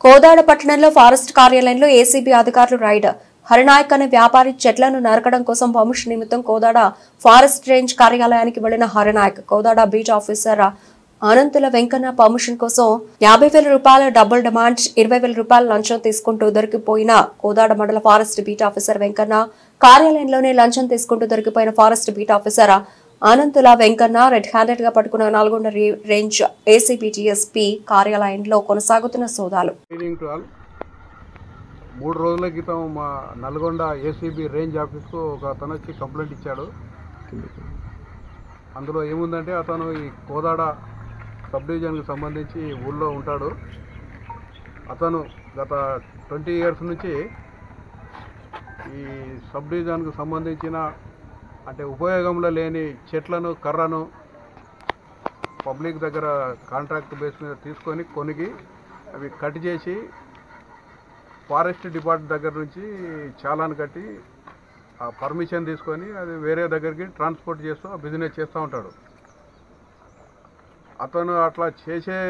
కోదాడ పట్టణంలో ఫారెస్ట్ కార్యాలయంలో ఏసీబీ అధికారులు రైడ్. హరినాయక్ అనే వ్యాపారి చెట్లను నరకడం కోసం పర్మిషన్ నిమిత్తం కోదాడ ఫారెస్ట్ రేంజ్ కార్యాలయానికి వెళ్లిన Hari Nayak Kodad beat officer Anantula Venkanna permission కోసం 50,000 రూపాయల డబుల్ డిమాండ్ 20,000 రూపాయల లంచం తీసుకుంటూ దొరికిపోయిన కోదాడ మండల ఫారెస్ట్ బీట్ ఆఫీసర్ వెంకన్న కార్యాలయంలోనే లంచం తీసుకుంటూ దొరికిపోయిన forest beat officer Anantula Venkanna red handed గా పట్టుకున్న నల్గొండ రేంజ్ ఏసీబీ డీఎస్పీ కార్యాలయంలో కొనసాగుతున్న సోదాలు. 3 రోజుల క్రితం మా నల్గొండ ఏసీబీ రేంజ్ ఆఫీస్కు ఒక అతను వచ్చి కంప్లైంట్ ఇచ్చాడు. అందులో ఏముందంటే అతను ఈ కోదాడ సబ్ డివిజన్కి సంబంధించి ఊళ్ళో ఉంటాడు. అతను గత 20 years నుంచి ఈ సబ్ డివిజన్కు సంబంధించిన అంటే ఉపయోగంలో లేని చెట్లను కర్రను పబ్లిక్ దగ్గర కాంట్రాక్ట్ బేస్ మీద తీసుకొని కొనికి అవి కట్ చేసి ఫారెస్ట్ డిపార్ట్మెంట్ దగ్గర నుంచి చాలాను కట్టి ఆ పర్మిషన్ తీసుకొని అది వేరే దగ్గరికి ట్రాన్స్పోర్ట్ చేస్తూ ఆ బిజినెస్ చేస్తూ ఉంటాడు. అతను అట్లా చేసే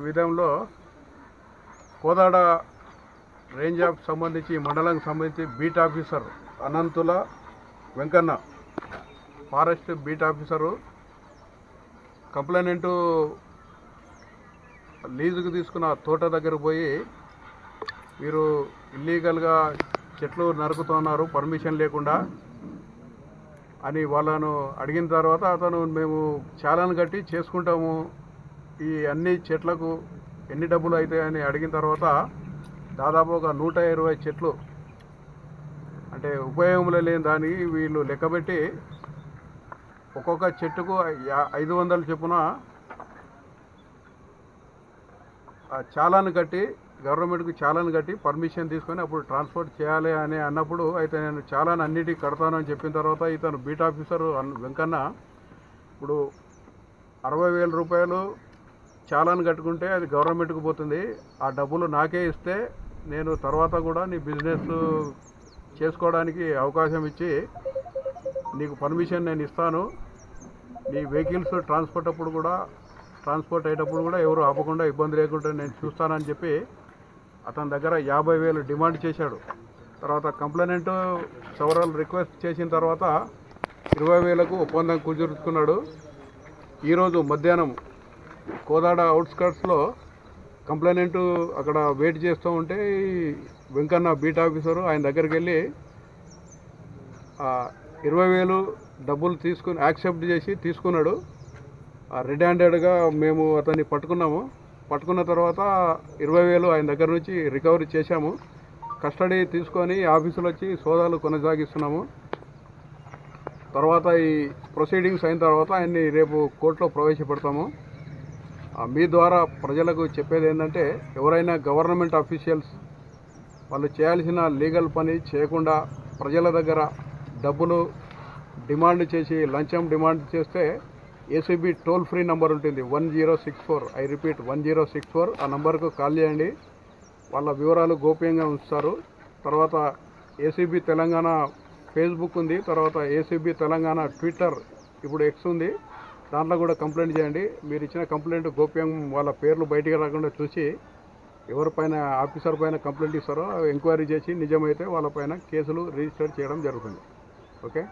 విధంలో కోదాడ రేంజ్ ఆఫ్ సంబంధించి మండలానికి సంబంధించి beat officer Anantula Venkanna forest beat officer complaint లీజుకు తీసుకున్న తోట దగ్గర పోయి వీరు ఇల్లీగల్గా చెట్లు నరుకుతున్నారు పర్మిషన్ లేకుండా అని వాళ్ళను అడిగిన తర్వాత అతను మేము చాలాను కట్టి చేసుకుంటాము ఈ అన్ని చెట్లకు ఎన్ని డబ్బులు అవుతాయని అడిగిన తర్వాత దాదాపు ఒక 120 చెట్లు అంటే ఉపయోగంలో లేని దానికి వీళ్ళు లెక్కబెట్టి ఒక్కొక్క చెట్టుకు 500 చొప్పున చాలాను కట్టి గవర్నమెంట్కి చాలాను కట్టి పర్మిషన్ తీసుకొని అప్పుడు ట్రాన్స్పోర్ట్ చేయాలి అని అన్నప్పుడు అయితే నేను చాలాను అన్నిటికీ కడతానని చెప్పిన తర్వాత ఇతను బీట్ ఆఫీసర్ వెంకన్న ఇప్పుడు 60,000 రూపాయలు చాలాను కట్టుకుంటే అది గవర్నమెంట్కి పోతుంది. ఆ డబ్బులు నాకే ఇస్తే నేను తర్వాత కూడా నీ బిజినెస్ చేసుకోవడానికి అవకాశం ఇచ్చి నీకు పర్మిషన్ నేను ఇస్తాను. నీ వెహికల్స్ ట్రాన్స్పోర్ట్ అయ్యేటప్పుడు కూడా ఎవరు ఆపకుండా ఇబ్బంది లేకుండా నేను చూస్తానని చెప్పి అతని దగ్గర 50,000 డిమాండ్ చేశాడు. తర్వాత కంప్లైంట్ సెవరల్ రిక్వెస్ట్ చేసిన తర్వాత 20,000కు ఒప్పందం కుదుర్చుకున్నాడు. ఈరోజు మధ్యాహ్నం కోదాడ అవుట్స్కర్ట్స్లో కంప్లైంట్ అక్కడ వెయిట్ చేస్తూ ఉంటే వెంకన్న బీట్ ఆఫీసరు ఆయన దగ్గరికి వెళ్ళి 20,000 డబ్బులు తీసుకుని యాక్సెప్ట్ చేసి తీసుకున్నాడు. రెడ్ హ్యాండెడ్గా మేము అతన్ని పట్టుకున్న తర్వాత 20,000 ఆయన దగ్గర నుంచి రికవరీ చేశాము. కస్టడీ తీసుకొని ఆఫీసులో వచ్చి సోదాలు కొనసాగిస్తున్నాము. తర్వాత ఈ ప్రొసీడింగ్స్ అయిన తర్వాత ఆయన్ని రేపు కోర్టులో ప్రవేశపెడతాము. మీ ద్వారా ప్రజలకు చెప్పేది ఏంటంటే ఎవరైనా గవర్నమెంట్ అఫీషియల్స్ వాళ్ళు చేయాల్సిన లీగల్ పని చేయకుండా ప్రజల దగ్గర డబ్బులు డిమాండ్ చేసి లంచం డిమాండ్ చేస్తే ఏసీబీ టోల్ ఫ్రీ నంబర్ ఉంటుంది 1064. I repeat 1064. ఆ నంబర్కు కాల్ చేయండి. వాళ్ళ వివరాలు గోప్యంగా ఉంచుతారు. తర్వాత ఏసీబీ తెలంగాణ ఫేస్బుక్ ఉంది. తర్వాత ఏసీబీ తెలంగాణ ట్విట్టర్ ఇప్పుడు ఎక్స్ ఉంది. దాంట్లో కూడా కంప్లైంట్ చేయండి. మీరు ఇచ్చిన కంప్లైంట్ గోప్యం వాళ్ళ పేర్లు బయటికి రాకుండా చూసి ఎవరిపైన ఆఫీసర్ పైన కంప్లైంట్ ఇస్తారో ఎంక్వైరీ చేసి నిజమైతే వాళ్ళపైన కేసులు రిజిస్టర్ చేయడం జరుగుతుంది. ఓకే.